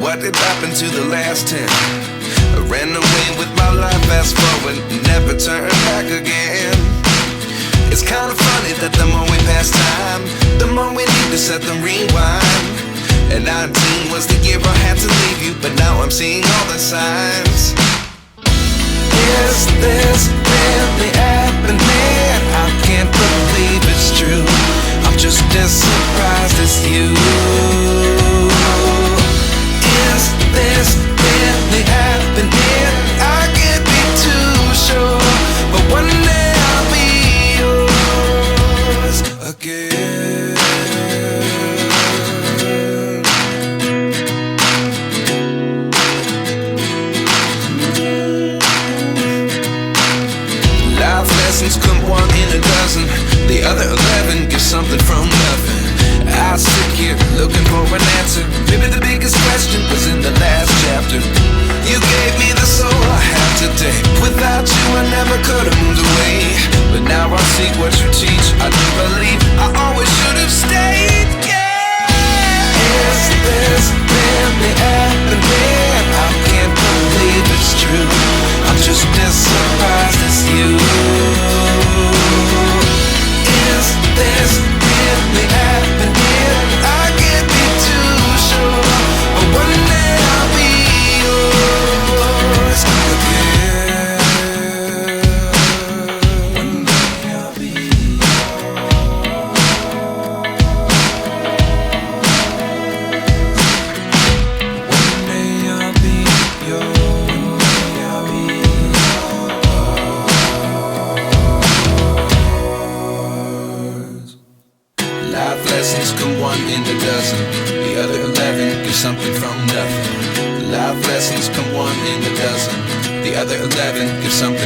What did happen to the last 10? I ran away with my life, fast forward, never turn back again. It's kind of funny that the more we pass time, the more we need to set them rewind. And 19 was the year I had to leave you, but now I'm seeing all the signs. Is this really happening? I can't believe it's true. I'm just as surprised as you. Is this really happening? I can't be too sure, but one day I'll be yours again. Life lessons come one in a dozen. The other 11 give something from nothing. I sit here looking for an answer. Maybe the biggest question was in the last chapter. You gave me the soul I have today. Without you I never could have moved away. But now I see what you teach. I do believe I always should have stayed. Yeah. Is this really happening? I can't believe it's true. I'm just as surprised as you. Is this really happening? I can't be too sure, but one day I'll be yours again. One day I'll be One day I'll be yours. Life lessons come one in a dozen. The other 11 give something from nothing. Life lessons come one in a dozen. The other 11 give something